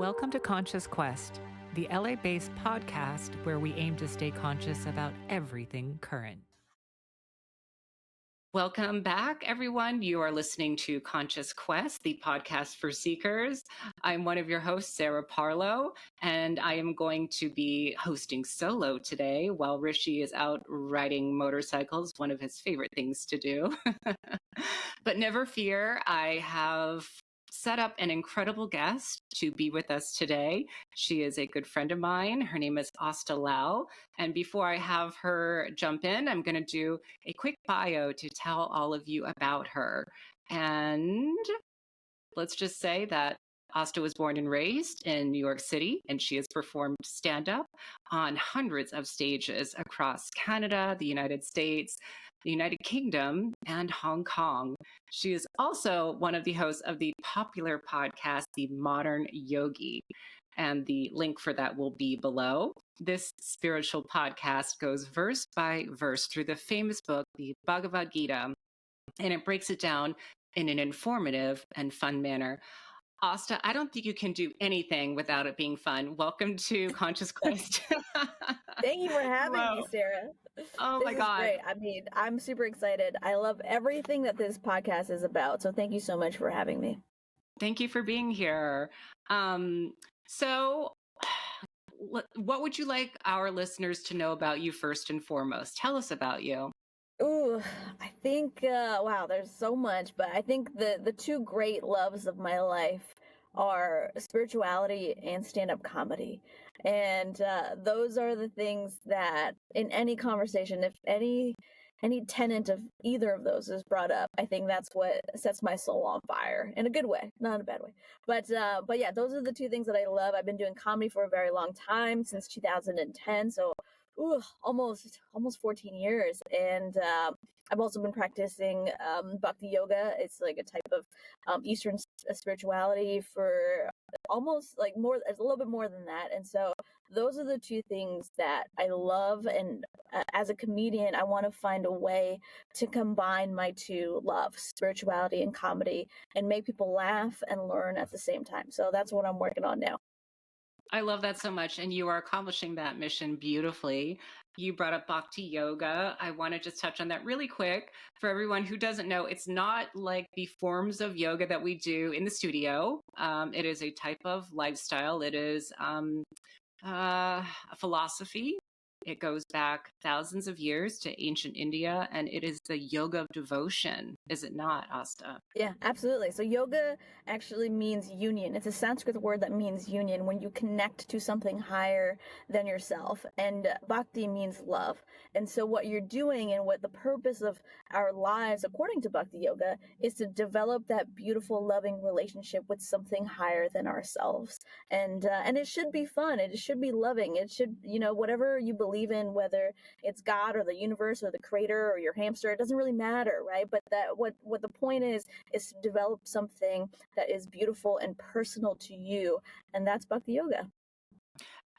Welcome to Conscious Quest, the LA-based podcast where we aim to stay conscious about everything current. Welcome back, everyone. You are listening to Conscious Quest, the podcast for seekers. I'm one of your hosts, Sarah Parlow, and I am going to be hosting solo today while Rishi is out riding motorcycles, one of his favorite things to do. But never fear, I have set up an incredible guest to be with us today. She is a good friend of mine. Her name is Aastha Lal. And before I have her jump in, I'm going to do a quick bio to tell all of you about her. And let's just say that Aastha was born and raised in New York City, and she has performed stand-up on hundreds of stages across Canada, the United States, the United Kingdom, and Hong Kong. She is also one of the hosts of the popular podcast, The Modern Yogi, and the link for that will be below. This spiritual podcast goes verse by verse through the famous book, the Bhagavad Gita, and it breaks it down in an informative and fun manner. Aastha, I don't think you can do anything without it being fun. Welcome to Conscious Quest. Thank you for having me, Sarah. Oh my God. Great. I mean, I'm super excited. I love everything that this podcast is about. So thank you so much for having me. Thank you for being here. So what would you like our listeners to know about you first and foremost? Tell us about you. Ooh, I think, wow, there's so much, but I think the two great loves of my life are spirituality and stand-up comedy. And those are the things that in any conversation, if any tenet of either of those is brought up, I think that's what sets my soul on fire in a good way, not in a bad way. But yeah, those are the two things that I love. I've been doing comedy for a very long time, since 2010. So almost 14 years. And I've also been practicing bhakti yoga. It's like a type of Eastern spirituality for almost like more, it's a little bit more than that. And so those are the two things that I love. And as a comedian, I want to find a way to combine my two loves, spirituality and comedy, and make people laugh and learn at the same time. So that's what I'm working on now. I love that so much. And you are accomplishing that mission beautifully. You brought up bhakti yoga. I want to just touch on that really quick. For everyone who doesn't know, it's not like the forms of yoga that we do in the studio. It is a type of lifestyle. It is a philosophy. It goes back thousands of years to ancient India, and it is the yoga of devotion, is it not, Aastha? Yeah, absolutely. So yoga actually means union. It's a Sanskrit word that means union, when you connect to something higher than yourself. And bhakti means love. And so what you're doing, and what the purpose of our lives, according to bhakti yoga, is to develop that beautiful, loving relationship with something higher than ourselves. And it should be fun. It should be loving. It should, whatever you believe in, whether it's God or the universe or the creator or your hamster, it doesn't really matter, right? But that what the point is to develop something that is beautiful and personal to you, and that's bhakti yoga.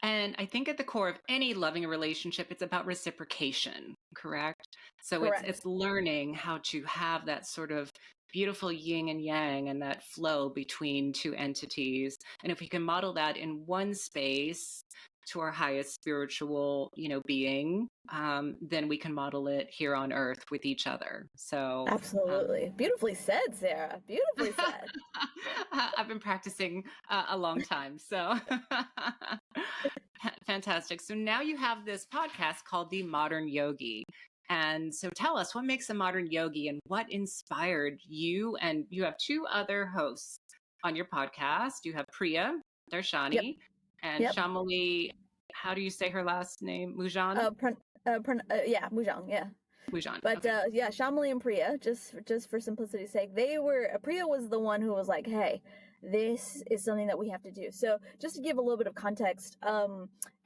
And I think at the core of any loving relationship, it's about reciprocation, correct? So Correct. It's learning how to have that sort of beautiful yin and yang and that flow between two entities. And if we can model that in one space to our highest spiritual, being, then we can model it here on earth with each other. So absolutely. Beautifully said, Sarah. Beautifully said. I've been practicing a long time, so fantastic. So now you have this podcast called The Modern Yogi. And so tell us, what makes a modern yogi, and what inspired you? And you have two other hosts on your podcast. You have Priya Darshani, Yep. and Shamali, how do you say her last name? Mujan? Yeah, Mujan, yeah. Mujan. But okay. yeah, Shamali and Priya, just for simplicity's sake, Priya was the one who was like, hey, this is something that we have to do. So just to give a little bit of context,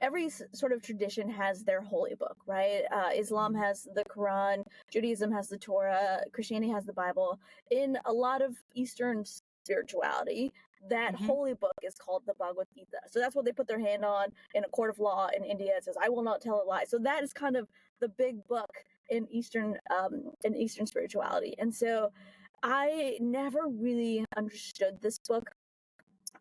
every sort of tradition has their holy book, right? Islam has the Quran, Judaism has the Torah, Christianity has the Bible. In a lot of Eastern spirituality, that holy book is called the Bhagavad Gita. So that's what they put their hand on in a court of law in India. It says, I will not tell a lie. So that is kind of the big book in Eastern spirituality. And so I never really understood this book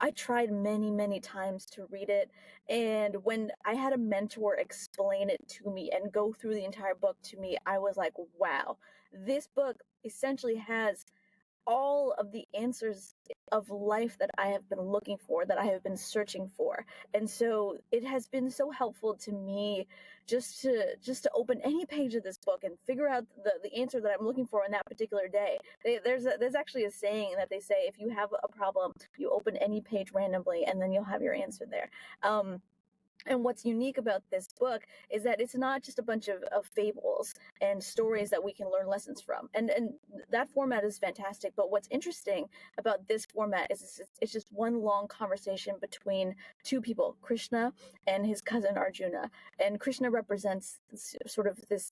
I tried many, many times to read it. And when I had a mentor explain it to me and go through the entire book to me, I was like, wow, this book essentially has all of the answers of life that I have been looking for, that I have been searching for. And so it has been so helpful to me just to open any page of this book and figure out the answer that I'm looking for in that particular day. There's actually a saying that they say, if you have a problem, you open any page randomly and then you'll have your answer there. And what's unique about this book is that it's not just a bunch of fables and stories that we can learn lessons from. And that format is fantastic. But what's interesting about this format is it's just one long conversation between two people, Krishna and his cousin Arjuna. And Krishna represents sort of this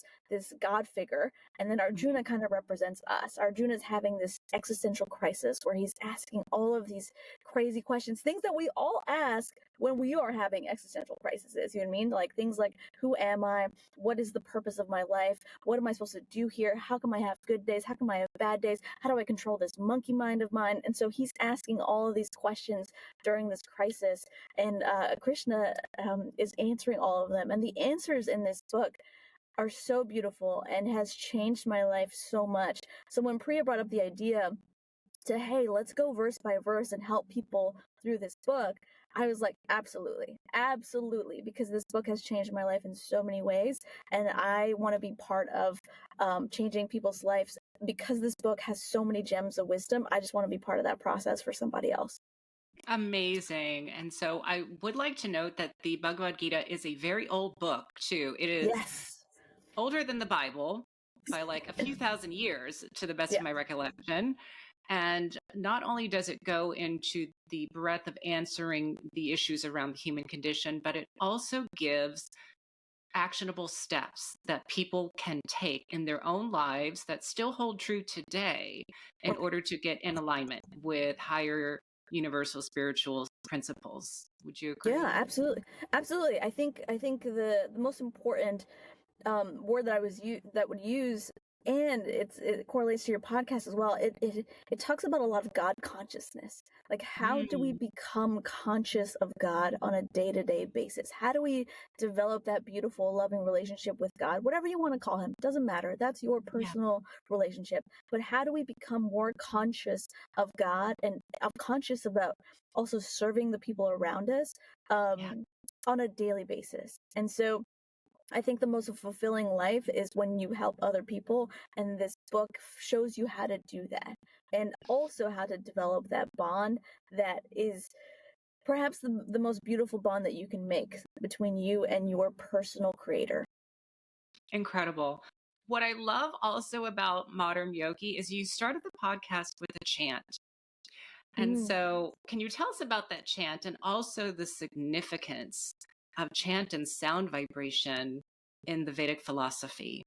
God figure, and then Arjuna kind of represents us. Arjuna is having this existential crisis where he's asking all of these crazy questions, things that we all ask when we are having existential crises. You know what I mean? Like things like, who am I? What is the purpose of my life? What am I supposed to do here? How come I have good days? How come I have bad days? How do I control this monkey mind of mine? And so he's asking all of these questions during this crisis, and Krishna is answering all of them. And the answers in this book are so beautiful and has changed my life so much. So when Priya brought up the idea to, hey, let's go verse by verse and help people through this book, I was like, absolutely, absolutely, because this book has changed my life in so many ways, and I want to be part of changing people's lives. Because this book has so many gems of wisdom, I just want to be part of that process for somebody else. Amazing. And so I would like to note that the Bhagavad Gita is a very old book, too. It is older than the Bible by like a few thousand years, to the best of my recollection. And not only does it go into the breadth of answering the issues around the human condition, but it also gives actionable steps that people can take in their own lives that still hold true today in order to get in alignment with higher universal spiritual principles. Would you agree? Yeah, absolutely. Absolutely. I think the most important word that that would use, and it correlates to your podcast as well. It talks about a lot of God consciousness. Like, how do we become conscious of God on a day-to-day basis? How do we develop that beautiful, loving relationship with God? Whatever you want to call him, doesn't matter. That's your personal relationship. But how do we become more conscious of God and conscious about also serving the people around us on a daily basis? And so I think the most fulfilling life is when you help other people, and this book shows you how to do that, and also how to develop that bond that is perhaps the most beautiful bond that you can make between you and your personal creator. Incredible. What I love also about Modern Yogi is you started the podcast with a chant. And so can you tell us about that chant and also the significance of chant and sound vibration in the Vedic philosophy?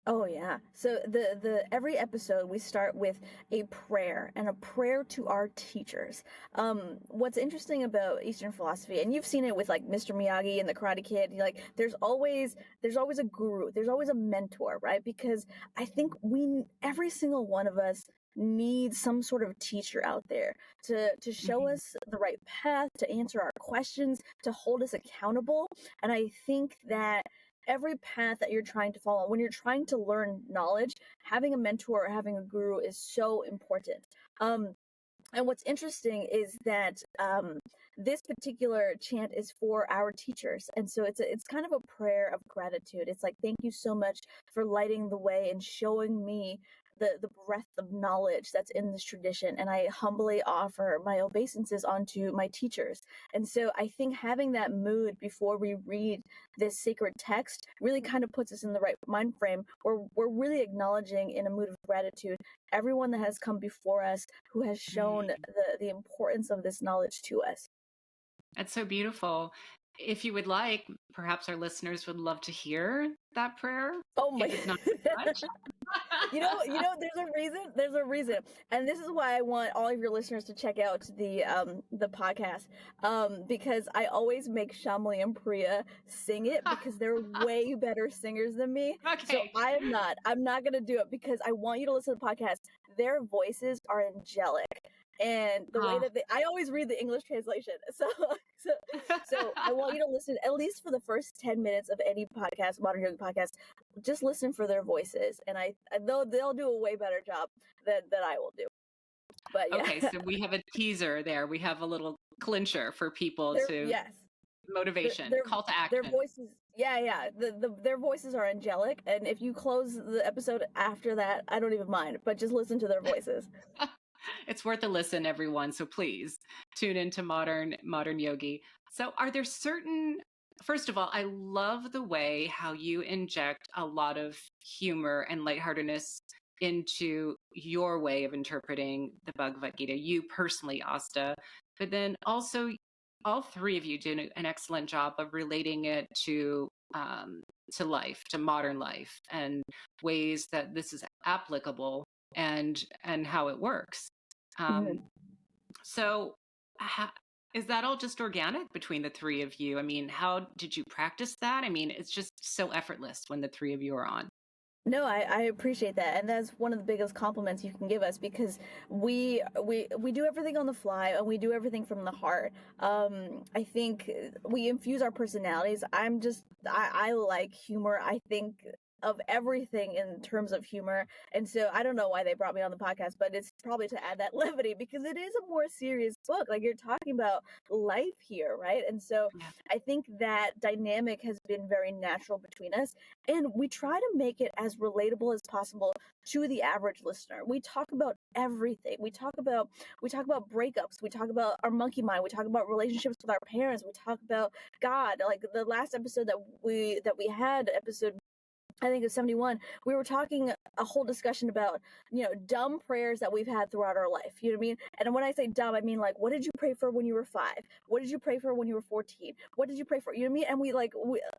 Oh yeah. So the every episode we start with a prayer, and a prayer to our teachers. What's interesting about Eastern philosophy, and you've seen it with like Mr. Miyagi and the Karate Kid, like there's always a guru, there's always a mentor, right? Because I think every single one of us needs some sort of teacher out there to show us the right path, to answer our questions, to hold us accountable. And I think that every path that you're trying to follow, when you're trying to learn knowledge, having a mentor or having a guru is so important. And what's interesting is that this particular chant is for our teachers, and so it's kind of a prayer of gratitude. It's like, thank you so much for lighting the way and showing me the breadth of knowledge that's in this tradition, and I humbly offer my obeisances onto my teachers. And so I think having that mood before we read this sacred text really kind of puts us in the right mind frame, where we're really acknowledging, in a mood of gratitude, everyone that has come before us who has shown the importance of this knowledge to us. That's so beautiful. If you would like, perhaps our listeners would love to hear that prayer. Oh my! If it's not too much. you know, there's a reason, and this is why I want all of your listeners to check out the podcast, because I always make Shamli and Priya sing it, because they're way better singers than me. Okay. So I'm not gonna do it, because I want you to listen to the podcast. Their voices are angelic. And the way Oh. that I always read the English translation. So I want you to listen at least for the first 10 minutes of any podcast, Modern Yogi podcast. Just listen for their voices, and I know they'll do a way better job than I will do. But yeah, Okay, so we have a teaser there. We have a little clincher for people to yes, motivation, their call to their action. voices, yeah, their voices are angelic, and if you close the episode after that, I don't even mind. But just listen to their voices. It's worth a listen, everyone. So please tune into Modern Yogi. So are there certain, first of all, I love the way how you inject a lot of humor and lightheartedness into your way of interpreting the Bhagavad Gita, you personally, Asta, but then also all three of you did an excellent job of relating it to life, to modern life, and ways that this is applicable and how it works. Mhm. So how, is that all just organic between the three of you? I mean, how did you practice that? I mean, it's just so effortless when the three of you are on. No, I appreciate that, and that's one of the biggest compliments you can give us, because we do everything on the fly, and we do everything from the heart. I think we infuse our personalities. I like humor. I think of everything in terms of humor, and so I don't know why they brought me on the podcast, but it's probably to add that levity, because it is a more serious book. Like, you're talking about life here, right? And so Yeah. I think that dynamic has been very natural between us, and we try to make it as relatable as possible to the average listener. We talk about everything. We talk about breakups. We talk about our monkey mind. We talk about relationships with our parents. We talk about God. Like the last episode that we had, episode, I think it's 71, we were talking a whole discussion about, dumb prayers that we've had throughout our life. You know what I mean? And when I say dumb, I mean, like, what did you pray for when you were 5? What did you pray for when you were 14? What did you pray for? You know what I mean? And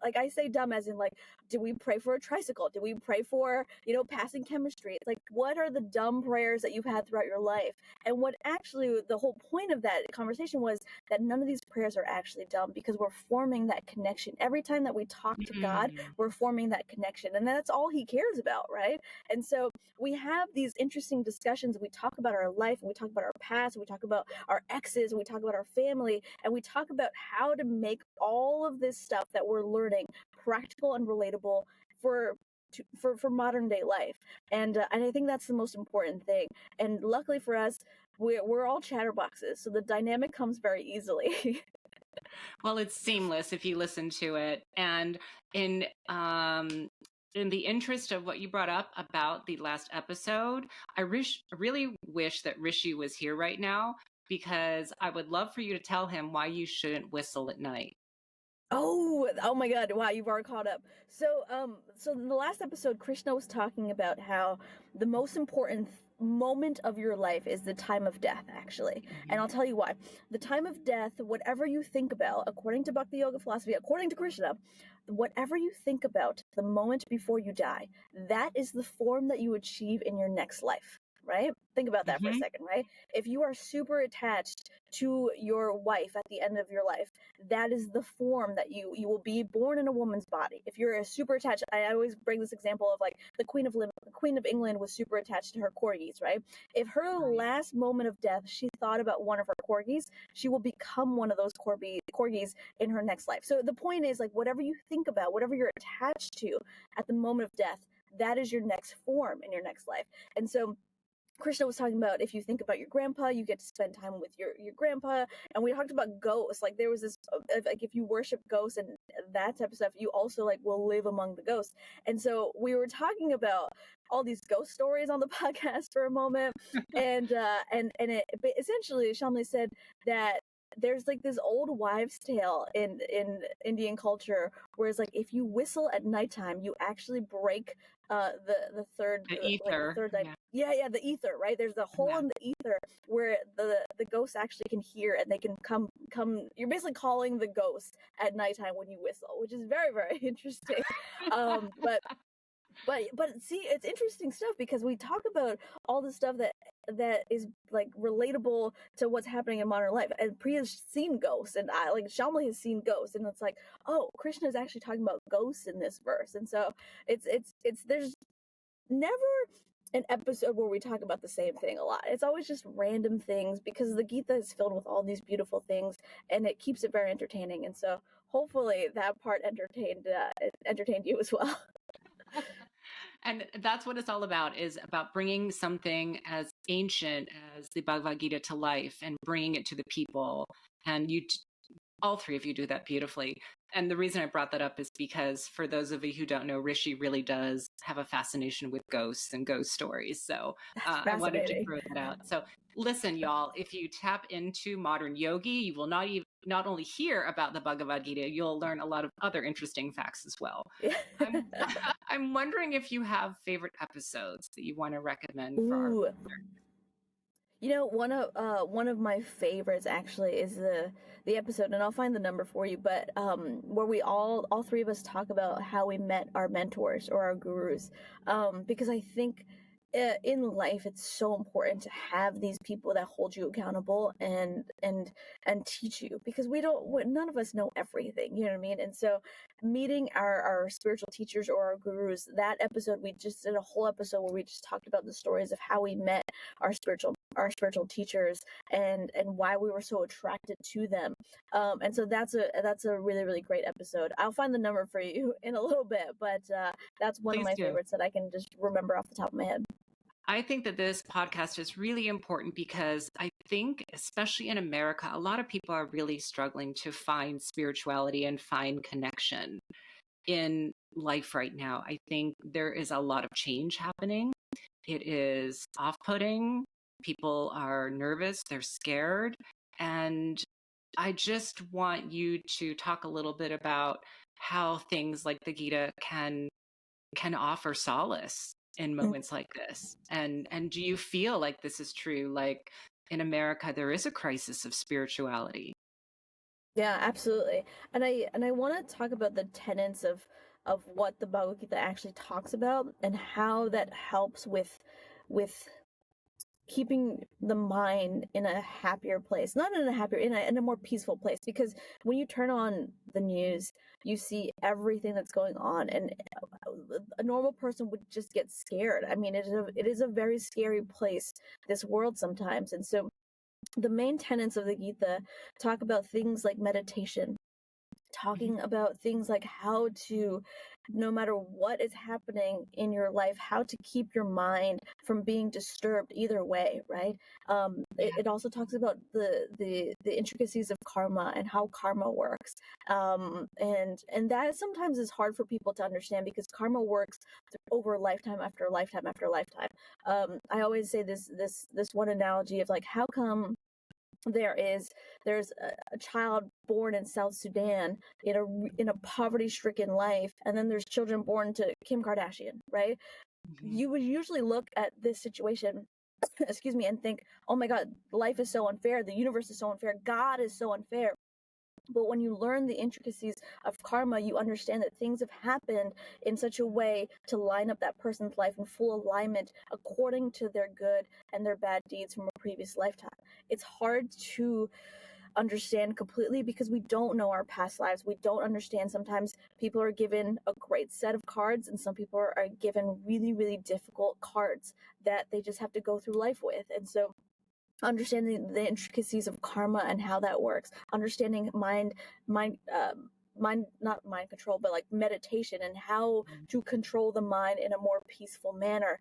like, I say dumb as in, like, did we pray for a tricycle? Did we pray for, passing chemistry? It's like, what are the dumb prayers that you've had throughout your life? And what actually the whole point of that conversation was that none of these prayers are actually dumb, because we're forming that connection. Every time that we talk to God, we're forming that connection, and that's all he cares about, right? And so we have these interesting discussions. We talk about our life, and we talk about our past, and we talk about our exes, and we talk about our family, and we talk about how to make all of this stuff that we're learning practical and relatable for modern day life. And I think that's the most important thing. And luckily for us, we're all chatterboxes, so the dynamic comes very easily. Well, it's seamless if you listen to it. And in the interest of what you brought up about the last episode, I really wish that Rishi was here right now, because I would love for you to tell him why you shouldn't whistle at night. Oh my God! Wow, you've already caught up. So in the last episode, Krishna was talking about how the most important moment of your life is the time of death, actually. And I'll tell you why. The time of death, whatever you think about, according to Bhakti Yoga philosophy, according to Krishna, whatever you think about the moment before you die, that is the form that you achieve in your next life. Right? Think about that for a second, right? If you are super attached to your wife at the end of your life, that is the form that you will be born in a woman's body. If you're a super attached, I always bring this example of, like, the Queen of England was super attached to her corgis, right? If her last moment of death, she thought about one of her corgis, she will become one of those corgis in her next life. So the point is, like, whatever you think about, whatever you're attached to at the moment of death, that is your next form in your next life. And so Krishna was talking about, if you think about your grandpa, you get to spend time with your grandpa. And we talked about ghosts. Like, there was this, like, if you worship ghosts and that type of stuff, you also, like, will live among the ghosts. And so we were talking about all these ghost stories on the podcast for a moment. And but essentially, Shamli said that there's, like, this old wives' tale in Indian culture, where it's like, if you whistle at nighttime, you actually break the third, The like, the ether. third Yeah. yeah, the ether, right? There's a hole in the ether where the ghosts actually can hear, and they can come. You're basically calling the ghost at nighttime when you whistle, which is very, very interesting. But see, it's interesting stuff, because we talk about all the stuff that is, like, relatable to what's happening in modern life. And Priya's seen ghosts, and Shamli has seen ghosts, and it's like, oh, Krishna is actually talking about ghosts in this verse. And so it's there's never an episode where we talk about the same thing a lot. It's always just random things because the Gita is filled with all these beautiful things, and it keeps it very entertaining. And so hopefully that part entertained you as well. And that's what it's all about, is about bringing something as ancient as the Bhagavad Gita to life and bringing it to the people. And all three of you do that beautifully. And the reason I brought that up is because for those of you who don't know, Rishi really does have a fascination with ghosts and ghost stories. So I wanted to throw that out. So listen, y'all, if you tap into Modern Yogi, you will not only hear about the Bhagavad Gita, you'll learn a lot of other interesting facts as well. Yeah. I'm wondering if you have favorite episodes that you want to recommend for our Ooh. You know, one of my favorites actually is the episode, and I'll find the number for you, but where we all three of us talk about how we met our mentors or our gurus, because I think in life it's so important to have these people that hold you accountable and teach you, because none of us know everything, you know what I mean? And so meeting our spiritual teachers or our gurus, that episode, we just did a whole episode where we just talked about the stories of how we met our spiritual teachers and why we were so attracted to them. And so that's a really, really great episode. I'll find the number for you in a little bit, but that's one of my favorites that I can just remember off the top of my head. I think that this podcast is really important because I think, especially in America, a lot of people are really struggling to find spirituality and find connection in life right now. I think there is a lot of change happening. It is off-putting. People are nervous, they're scared. And I just want you to talk a little bit about how things like the Gita can offer solace in moments like this. And do you feel like this is true? Like in America, there is a crisis of spirituality. Yeah, absolutely. And I want to talk about the tenets of what the Bhagavad Gita actually talks about and how that helps with keeping the mind in a happier place, not in a happier, in a more peaceful place. Because when you turn on the news, you see everything that's going on, and a normal person would just get scared. I mean, it is a very scary place, this world sometimes. And so the main tenets of the Gita talk about things like meditation, talking about things like how to, no matter what is happening in your life, how to keep your mind from being disturbed either way, right? It also talks about the intricacies of karma and how karma works, and that sometimes is hard for people to understand because karma works over lifetime after lifetime after lifetime. I always say this one analogy of like, how come there's a child born in South Sudan in a poverty-stricken life, and then there's children born to Kim Kardashian, right? You would usually look at this situation, excuse me, and think, oh my God, life is so unfair, the universe is so unfair, God is so unfair. But when you learn the intricacies of karma, you understand that things have happened in such a way to line up that person's life in full alignment according to their good and their bad deeds from a previous lifetime. It's hard to understand completely because we don't know our past lives. We don't understand. Sometimes people are given a great set of cards, and some people are given really, really difficult cards that they just have to go through life with. And so understanding the intricacies of karma and how that works, understanding not mind control, but like meditation and how to control the mind in a more peaceful manner,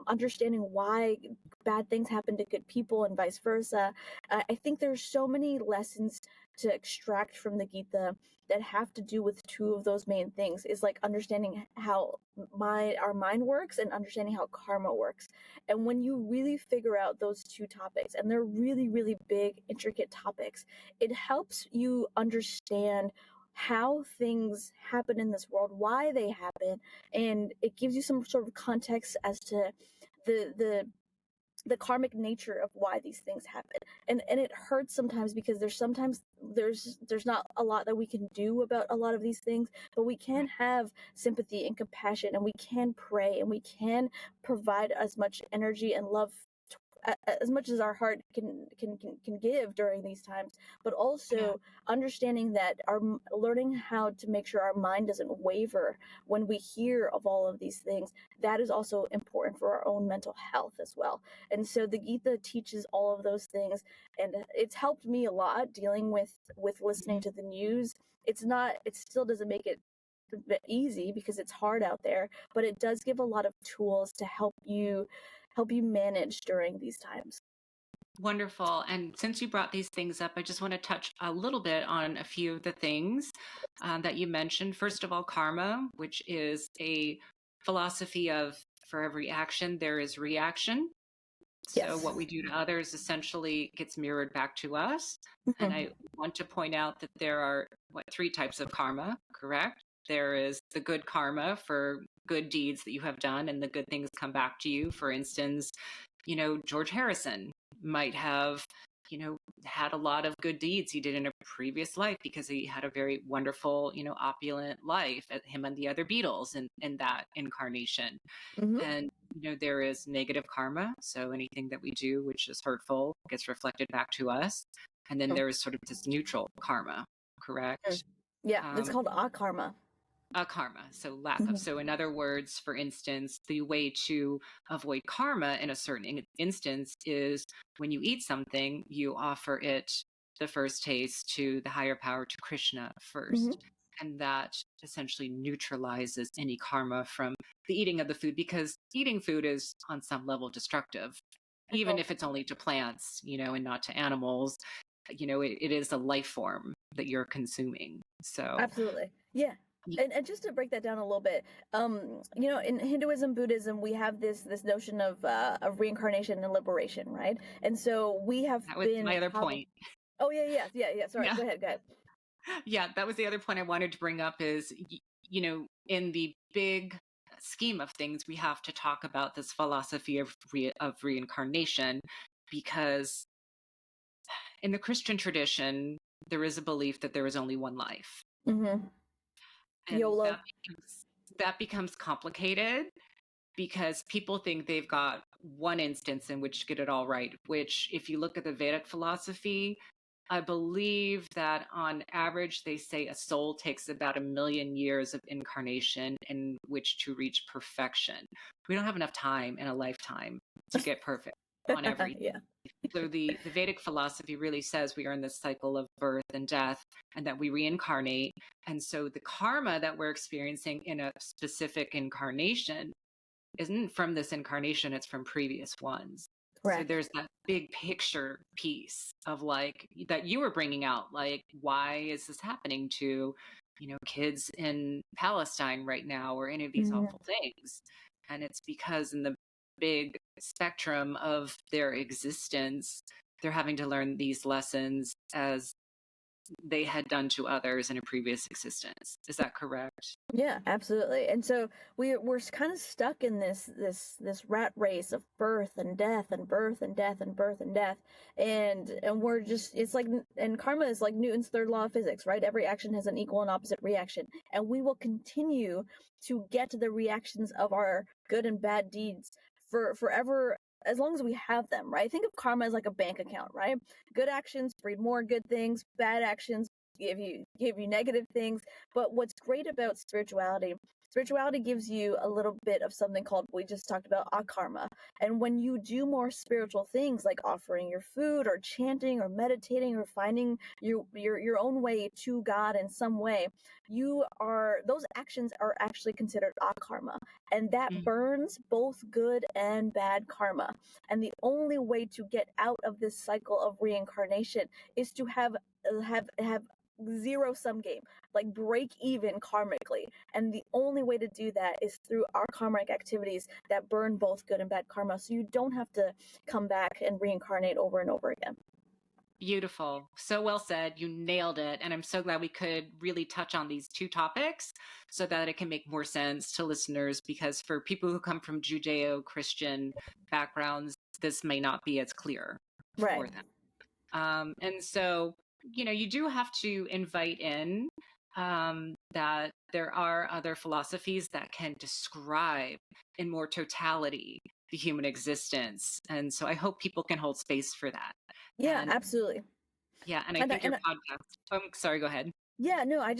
understanding why bad things happen to good people and vice versa. I think there's so many lessons to extract from the Gita that have to do with two of those main things, is like understanding how our mind works and understanding how karma works. And when you really figure out those two topics, and they're really, really big, intricate topics, it helps you understand how things happen in this world, why they happen, and it gives you some sort of context as to the karmic nature of why these things happen. And it hurts sometimes because there's not a lot that we can do about a lot of these things, but we can have sympathy and compassion, and we can pray, and we can provide as much energy and love as much as our heart can give during these times, but Yeah. also understanding that learning how to make sure our mind doesn't waver when we hear of all of these things, that is also important for our own mental health as well. And so the Gita teaches all of those things, and it's helped me a lot dealing with listening Mhm. to the news. It still doesn't make it easy because it's hard out there, but it does give a lot of tools to help you manage during these times. Wonderful. And since you brought these things up, I just want to touch a little bit on a few of the things that you mentioned. First of all, karma, which is a philosophy of for every action, there is reaction. So Yes. what we do to others essentially gets mirrored back to us. And Mhm. I want to point out that there are three types of karma, correct? There is the good karma for good deeds that you have done and the good things come back to you. For instance, George Harrison might have, had a lot of good deeds he did in a previous life because he had a very wonderful, opulent life, him and the other Beatles in that incarnation. Mhm. And, there is negative karma. So anything that we do, which is hurtful, gets reflected back to us. And then Mhm. there is sort of this neutral karma, Mhm. correct? Yeah, it's Um, called akarma. karma, so lack of. Mhm. So, in other words, for instance, the way to avoid karma in a certain instance is when you eat something, you offer it the first taste to the higher power, to Krishna Mhm. first. And that essentially neutralizes any karma from the eating of the food, because eating food is on some level destructive, even Oh, if it's only to plants, and not to animals. It is a life form that you're consuming. So, absolutely. Yeah. And just to break that down a little bit, in Hinduism, Buddhism, we have this notion of reincarnation and liberation, right? And so we have that was been my other probably. point. Oh yeah. Sorry, Yeah. go ahead, go ahead. Yeah, that was the other point I wanted to bring up is, in the big scheme of things, we have to talk about this philosophy of reincarnation, because in the Christian tradition, there is a belief that there is only one life. Mm-hmm. And YOLO. that becomes complicated because people think they've got one instance in which to get it all right, which, if you look at the Vedic philosophy, I believe that on average, they say a soul takes about 1,000,000 years of incarnation in which to reach perfection. We don't have enough time in a lifetime to get perfect on everything. Yeah. So the Vedic philosophy really says we are in this cycle of birth and death, and that we reincarnate. And so the karma that we're experiencing in a specific incarnation isn't from this incarnation, it's from previous ones. So Correct. there's that big picture piece of that you were bringing out, why is this happening to, kids in Palestine right now, or any of these Mm-hmm. awful things? And it's because in the big spectrum of their existence, they're having to learn these lessons as they had done to others in a previous existence. Is that correct? Yeah, absolutely. And so we're kind of stuck in this rat race of birth and death and birth and death and birth and death, and we're just it's like, and karma is like Newton's third law of physics, right? Every action has an equal and opposite reaction, and we will continue to get the reactions of our good and bad deeds for forever, as long as we have them, right? Think of karma as like a bank account, right? Good actions breed more good things, bad actions give you negative things. But what's great about spirituality gives you a little bit of something called, we just talked about, akarma. And when you do more spiritual things like offering your food or chanting or meditating or finding your own way to God in some way, those actions are actually considered akarma. And that Mm. burns both good and bad karma. And the only way to get out of this cycle of reincarnation is to have zero sum game, like break even karmically. And the only way to do that is through our karmic activities that burn both good and bad karma, so you don't have to come back and reincarnate over and over again. Beautiful. So well said. You nailed it. And I'm so glad we could really touch on these two topics so that it can make more sense to listeners, because for people who come from Judeo-Christian backgrounds, this may not be as clear Right. for them. And so, you do have to invite in that there are other philosophies that can describe in more totality the human existence. And so I hope people can hold space for that. Yeah, And absolutely. yeah, and I And think your podcast, sorry, go ahead. yeah, no, I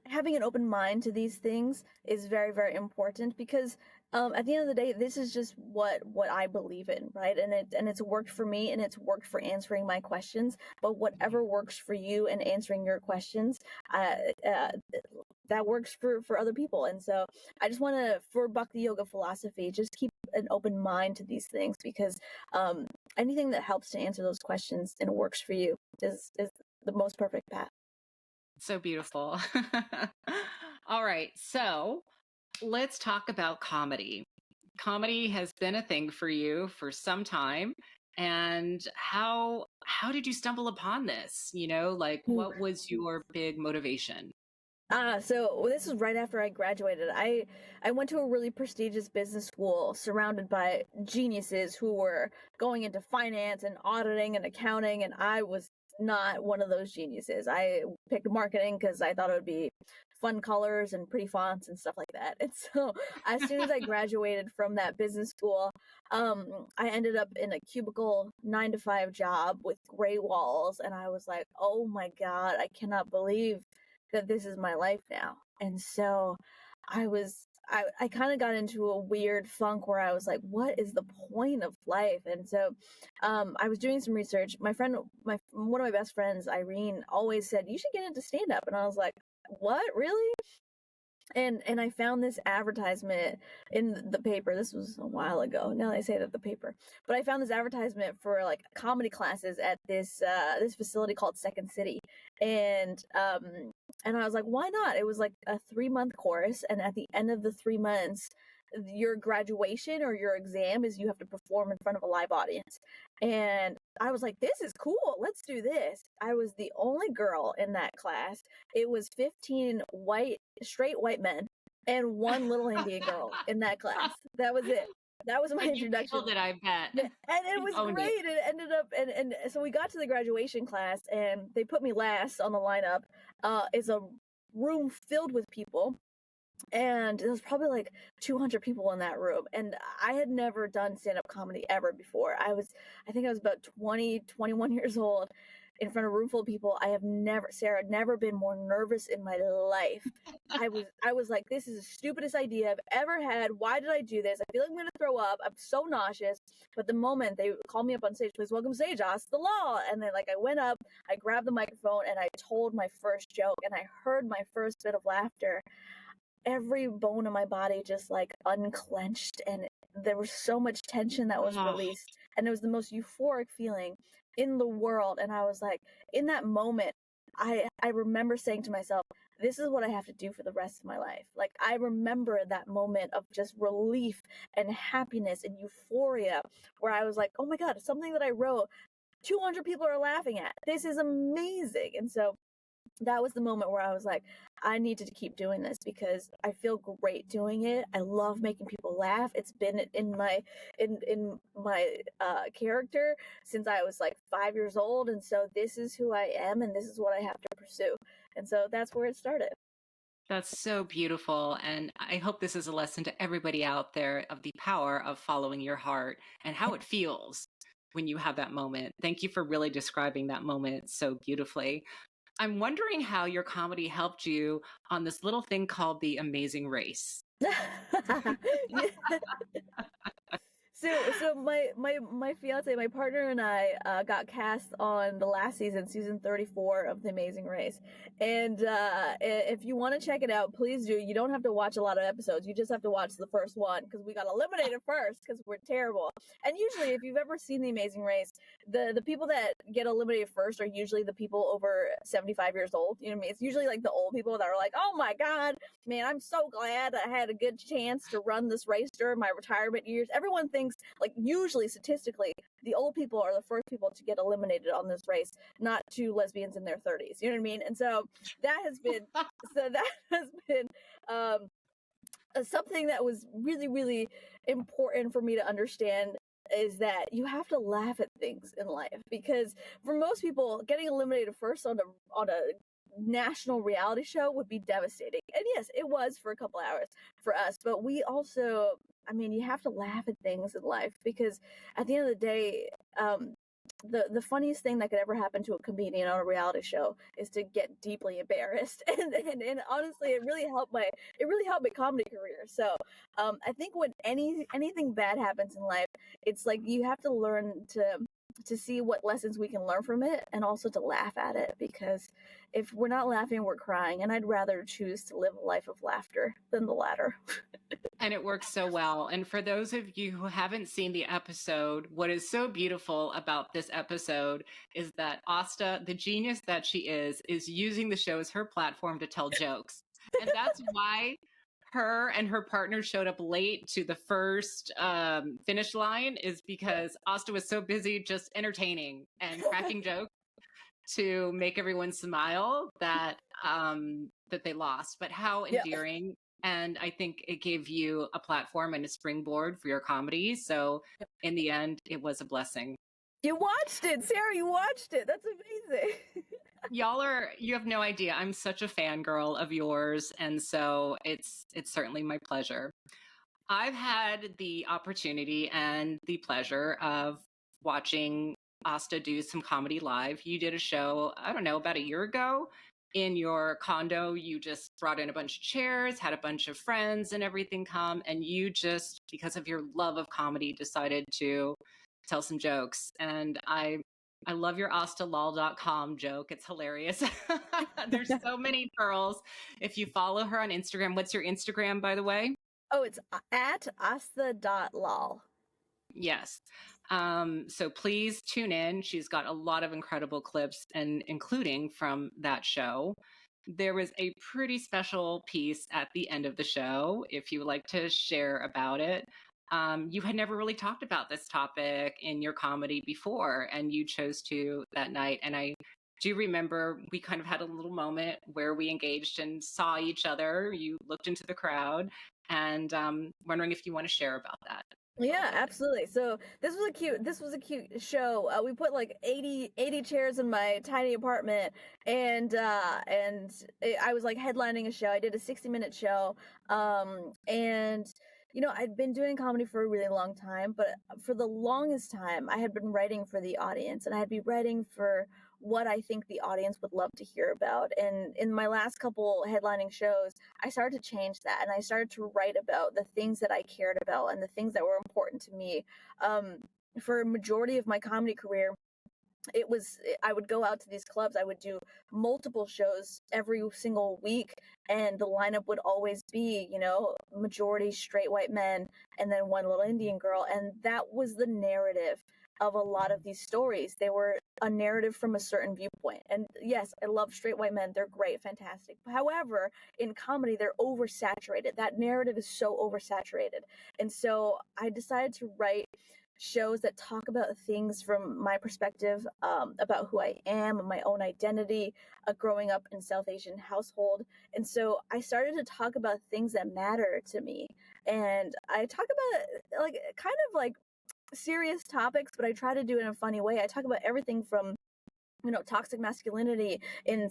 having an open mind to these things is very, very important because at the end of the day, this is just what I believe in, right? And it's worked for me, and it's worked for answering my questions. But whatever works for you and answering your questions, uh, uh, that works for other people. And so I just want to, for Bhakti Yoga philosophy, just keep an open mind to these things, because um, anything that helps to answer those questions and works for you is the most perfect path. So beautiful. All right. So let's talk about comedy. Comedy has been a thing for you for some time. And how did you stumble upon this? Like what was your big motivation? So this was right after I graduated. I went to a really prestigious business school surrounded by geniuses who were going into finance and auditing and accounting, and I was not one of those geniuses. I picked marketing because I thought it would be fun colors and pretty fonts and stuff like that. And so as soon as I graduated from that business school, I ended up in a cubicle 9 to 5 job with gray walls, and I was like, oh my God, I cannot believe that this is my life now. And so I kind of got into a weird funk where I was like, what is the point of life? And so I was doing some research. One of my best friends, Irene, always said, you should get into stand up. And I was like, what, really? And I found this advertisement in the paper. This was a while ago. Now that I say that, the paper. But I found this advertisement for like comedy classes at this facility called Second City. And I was like, why not? It was like a 3-month course, and at the end of the 3 months, your graduation or your exam is you have to perform in front of a live audience. And I was like, this is cool. Let's do this. I was the only girl in that class. It was 15 straight white men and one little Indian girl in that class. That was it. That was my And you introduction. killed it, I bet. And it was great. It ended up, and so we got to the graduation class, and they put me last on the lineup. It's a room filled with people, and there was probably like 200 people in that room, and I had never done stand-up comedy ever before. I think I was about 20, 21 years old, in front of a room full of people. I have never, Sarah, never been more nervous in my life. I was like, this is the stupidest idea I've ever had. Why did I do this? I feel like I'm gonna throw up. I'm so nauseous. But the moment they called me up on stage, please welcome stage Aastha Lal. And then like I went up, I grabbed the microphone, and I told my first joke, and I heard my first bit of laughter. Every bone in my body just like unclenched, and there was so much tension that was released, and it was the most euphoric feeling in the world. And I was like, in that moment, I remember saying to myself, this is what I have to do for the rest of my life. Like, I remember that moment of just relief and happiness and euphoria, where I was like, oh my God, something that I wrote, 200 people are laughing at. This is amazing. And so that was the moment where I was like, I need to keep doing this because I feel great doing it. I love making people laugh. It's been in my character since I was like 5 years old, and so this is who I am, and this is what I have to pursue. And so that's where it started. That's so beautiful. And I hope this is a lesson to everybody out there of the power of following your heart and how it feels when you have that moment. Thank you for really describing that moment so beautifully. I'm wondering how your comedy helped you on this little thing called The Amazing Race. So my fiance, my partner, and I got cast on the last season 34 of The Amazing Race. And if you want to check it out, please do. You don't have to watch a lot of episodes. You just have to watch the first one, because we got eliminated first because we're terrible. And usually, if you've ever seen The Amazing Race, the people that get eliminated first are usually the people over 75 years old. You know what I mean? It's usually like the old people that are like, oh my God, man, I'm so glad I had a good chance to run this race during my retirement years. Everyone thinks, like, usually statistically, the old people are the first people to get eliminated on this race, not two lesbians in their 30s. You know what I mean? And so that has been something that was really, really important for me to understand, is that you have to laugh at things in life, because for most people, getting eliminated first on a national reality show would be devastating. And yes, it was for a couple hours for us, but we also, I mean, you have to laugh at things in life, because at the end of the day, the funniest thing that could ever happen to a comedian on a reality show is to get deeply embarrassed. And honestly, it really helped my comedy career. So I think when anything bad happens in life, it's like you have to learn to see what lessons we can learn from it, and also to laugh at it, because if we're not laughing, we're crying, and I'd rather choose to live a life of laughter than the latter. And it works so well. And for those of you who haven't seen the episode, what is so beautiful about this episode is that Asta, the genius that she is using the show as her platform to tell jokes. And that's why her and her partner showed up late to the first finish line, is because Asta was so busy just entertaining and cracking jokes to make everyone smile that that they lost. But how endearing. And I think it gave you a platform and a springboard for your comedy. So in the end, it was a blessing. You watched it, Sarah. You watched it. That's amazing. You have no idea. I'm such a fangirl of yours. And so it's certainly my pleasure. I've had the opportunity and the pleasure of watching Asta do some comedy live. You did a show, I don't know, about a year ago in your condo. You just brought in a bunch of chairs, had a bunch of friends and everything come, and you just, because of your love of comedy, decided to tell some jokes. And I love your AastaLal.com joke. It's hilarious. There's so many pearls. If you follow her on Instagram, what's your Instagram, by the way? Oh, it's at Aastha.Lal. Yes. So please tune in. She's got a lot of incredible clips, and including from that show. There was a pretty special piece at the end of the show, if you would like to share about it. You had never really talked about this topic in your comedy before, and you chose to that night. And I do remember we kind of had a little moment where we engaged and saw each other. You looked into the crowd, and wondering if you want to share about that. Yeah, absolutely. So this was a cute show. We put like 80 chairs in my tiny apartment, and I was like headlining a show. I did a 60-minute show. And I'd been doing comedy for a really long time, but for the longest time I had been writing for the audience, and I'd be writing for what I think the audience would love to hear about. And in my last couple headlining shows, I started to change that, and I started to write about the things that I cared about and the things that were important to me. For a majority of my comedy career, I would go out to these clubs. I would do multiple shows every single week, and the lineup would always be, majority straight white men and then one little Indian girl. And that was the narrative of a lot of these stories. They were a narrative from a certain viewpoint. And yes, I love straight white men. They're great, fantastic. However, in comedy, they're oversaturated. That narrative is so oversaturated. And so I decided to write shows that talk about things from my perspective, about who I am and my own identity, growing up in South Asian household. And so I started to talk about things that matter to me. And I talk about like kind of like serious topics, but I try to do it in a funny way. I talk about everything from toxic masculinity in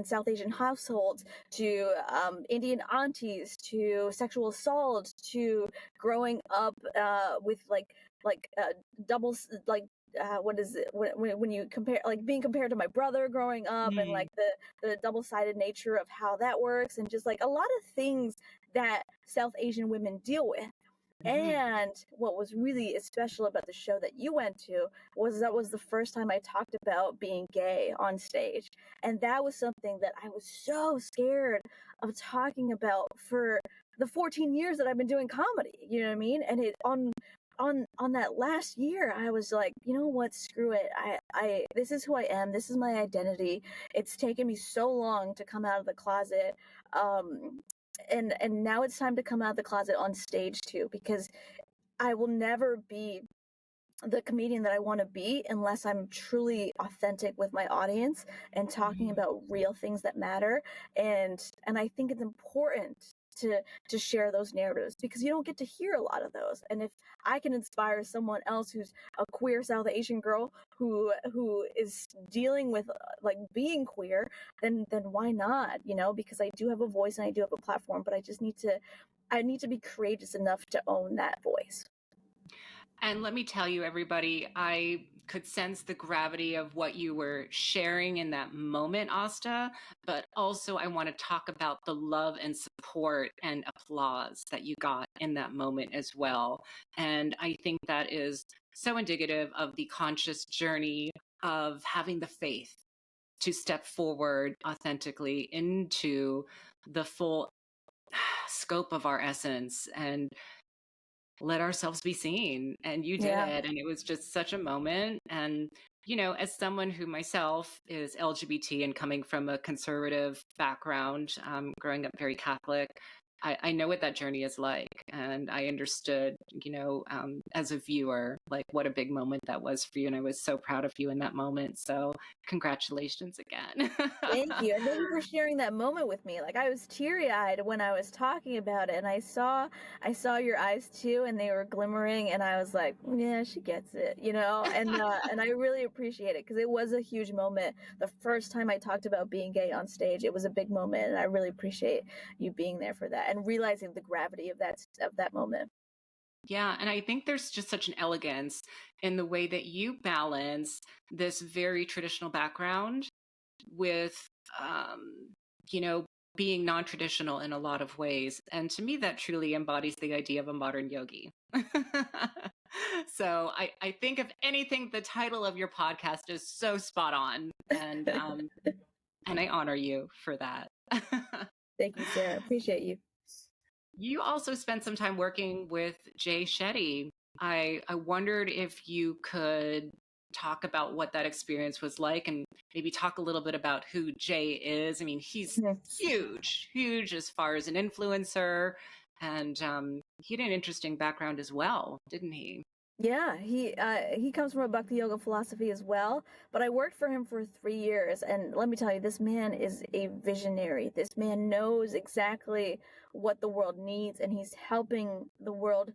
South Asian households, to Indian aunties, to sexual assault, to growing up with doubles, what is it when you compare, like being compared to my brother growing up, and like the double-sided nature of how that works, and just like a lot of things that South Asian women deal with. And what was really special about the show that you went to was that was the first time I talked about being gay on stage. And that was something that I was so scared of talking about for the 14 years that I've been doing comedy. You know what I mean? And it on that last year, I was like, you know what, screw it. I this is who I am. This is my identity. It's taken me so long to come out of the closet. And now it's time to come out of the closet on stage too, because I will never be the comedian that I want to be unless I'm truly authentic with my audience and talking about real things that matter. And I think it's important to share those narratives, because you don't get to hear a lot of those. And if I can inspire someone else who's a queer South Asian girl who is dealing with like being queer, then why not? Because I do have a voice and I do have a platform, but I need to be courageous enough to own that voice. And let me tell you, everybody, I could sense the gravity of what you were sharing in that moment, Asta, but also I want to talk about the love and support and applause that you got in that moment as well. And I think that is so indicative of the conscious journey of having the faith to step forward authentically into the full scope of our essence and let ourselves be seen. And you did Yeah. it, and it was just such a moment. And as someone who myself is LGBT and coming from a conservative background, growing up very Catholic, I know what that journey is like, and I understood, as a viewer, like what a big moment that was for you, and I was so proud of you in that moment. So congratulations again. Thank you. And thank you for sharing that moment with me. Like, I was teary-eyed when I was talking about it, and I saw your eyes too, and they were glimmering, and I was like, yeah, she gets it, and I really appreciate it, because it was a huge moment. The first time I talked about being gay on stage, it was a big moment, and I really appreciate you being there for that and realizing the gravity of that moment. Yeah, and I think there's just such an elegance in the way that you balance this very traditional background with, um, you know, being non-traditional in a lot of ways. And to me, that truly embodies the idea of a modern yogi. So I think, if anything, the title of your podcast is so spot on. And I honor you for that. Thank you, Sarah. Appreciate you. You also spent some time working with Jay Shetty. I wondered if you could talk about what that experience was like, and maybe talk a little bit about who Jay is. I mean, he's huge as far as an influencer, and he had an interesting background as well, didn't he? Yeah, he comes from a bhakti yoga philosophy as well, but I worked for him for 3 years, and let me tell you, this man is a visionary. This man knows exactly what the world needs, and he's helping the world,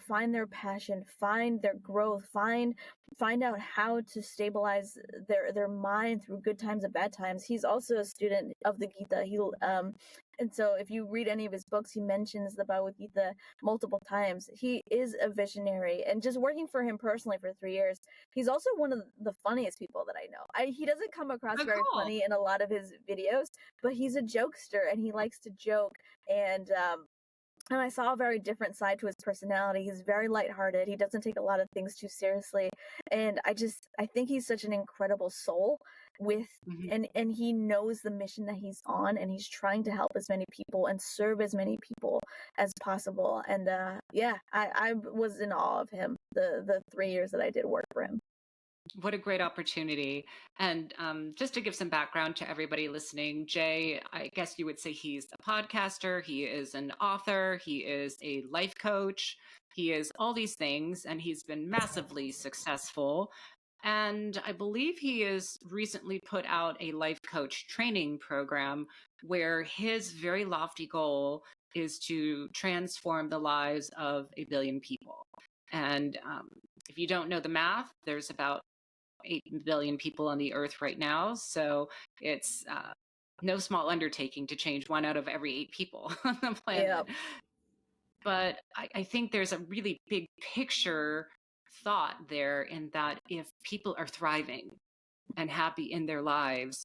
find their passion, find their growth, find out how to stabilize their mind through good times and bad times. He's also a student of the Gita. And so if you read any of his books, he mentions the Bhagavad Gita multiple times. He is a visionary, and just working for him personally for 3 years, he's also one of the funniest people that I know. He doesn't come across Oh, very cool. funny in a lot of his videos, but he's a jokester and he likes to joke. And I saw a very different side to his personality. He's very lighthearted. He doesn't take a lot of things too seriously. And I think he's such an incredible soul with, and he knows the mission that he's on, and he's trying to help as many people and serve as many people as possible. And I was in awe of him the 3 years that I did work for him. What a great opportunity. And just to give some background to everybody listening, Jay, I guess you would say he's a podcaster, he is an author, he is a life coach, he is all these things, and he's been massively successful. And I believe he has recently put out a life coach training program where his very lofty goal is to transform the lives of 1 billion people. And if you don't know the math, there's about 8 billion people on the earth right now. So it's no small undertaking to change 1 out of every 8 people on the planet. Yeah. But I think there's a really big picture thought there, in that if people are thriving and happy in their lives,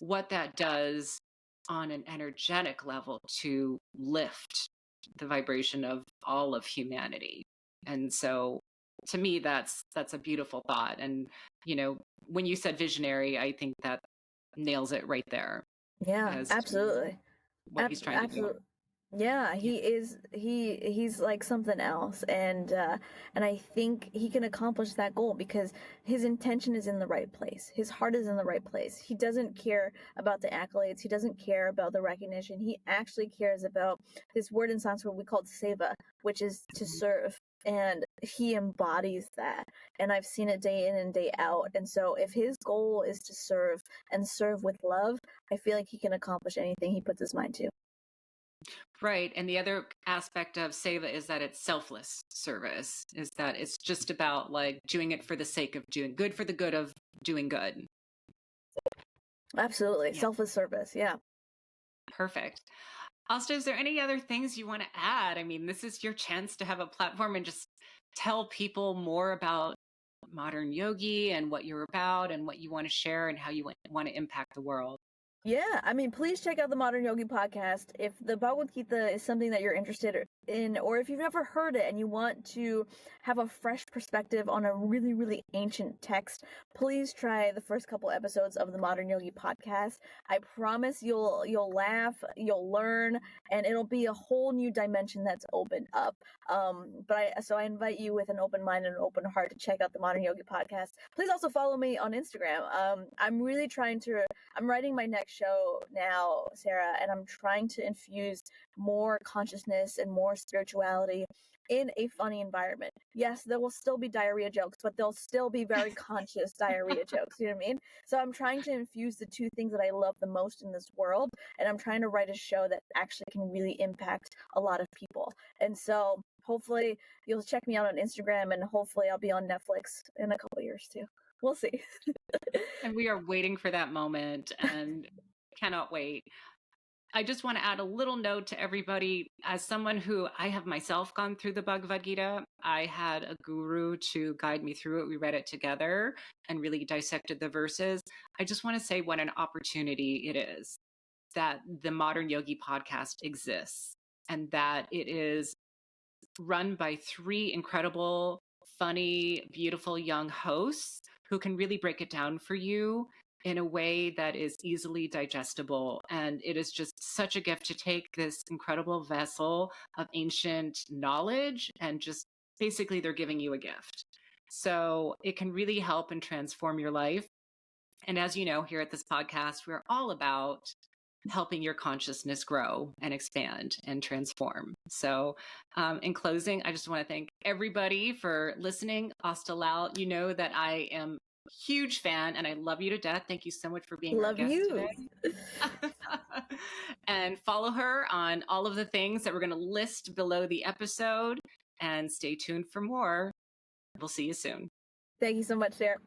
what that does on an energetic level to lift the vibration of all of humanity. And so to me, that's a beautiful thought. And when you said visionary, I think that nails it right there. Yeah, absolutely. What he's trying to do. Yeah, he's like something else, and I think he can accomplish that goal because his intention is in the right place. His heart is in the right place. He doesn't care about the accolades. He doesn't care about the recognition. He actually cares about this word in Sanskrit we call seva, which is to serve. And he embodies that. And I've seen it day in and day out. And so if his goal is to serve and serve with love, I feel like he can accomplish anything he puts his mind to. Right. And the other aspect of seva is that it's selfless service, is that it's just about like doing it for the sake of doing good, for the good of doing good. Absolutely. Yeah. Selfless service. Yeah. Perfect. Asta, is there any other things you want to add? I mean, this is your chance to have a platform and just tell people more about modern yogi and what you're about and what you want to share and how you want to impact the world. Yeah, I mean, please check out the Modern Yogi podcast. If the Bhagavad Gita is something that you're interested in, or if you've never heard it and you want to have a fresh perspective on a really, really ancient text, please try the first couple episodes of the Modern Yogi podcast. I promise you'll laugh, you'll learn, and it'll be a whole new dimension that's opened up. So I invite you with an open mind and an open heart to check out the Modern Yogi podcast. Please also follow me on Instagram. I'm writing my next show now, Sarah, and I'm trying to infuse more consciousness and more spirituality in a funny environment. Yes, there will still be diarrhea jokes, but they'll still be very conscious diarrhea jokes. You know what I mean? So I'm trying to infuse the two things that I love the most in this world, and I'm trying to write a show that actually can really impact a lot of people. And so hopefully you'll check me out on Instagram, and hopefully I'll be on Netflix in a couple years too. We'll see. And we are waiting for that moment and cannot wait. I just want to add a little note to everybody. As someone who I have myself gone through the Bhagavad Gita, I had a guru to guide me through it. We read it together and really dissected the verses. I just want to say what an opportunity it is that the Modern Yogi podcast exists and that it is run by three incredible, funny, beautiful young hosts who can really break it down for you in a way that is easily digestible. And it is just such a gift to take this incredible vessel of ancient knowledge and just basically they're giving you a gift. So it can really help and transform your life. And as you know, here at this podcast, we're all about helping your consciousness grow and expand and transform. So in closing, I just want to thank everybody for listening. Aastha Lal, you know that I am a huge fan and I love you to death. Thank you so much for being our guest today. And follow her on all of the things that we're going to list below the episode and stay tuned for more. We'll see you soon. Thank you so much, Sarah.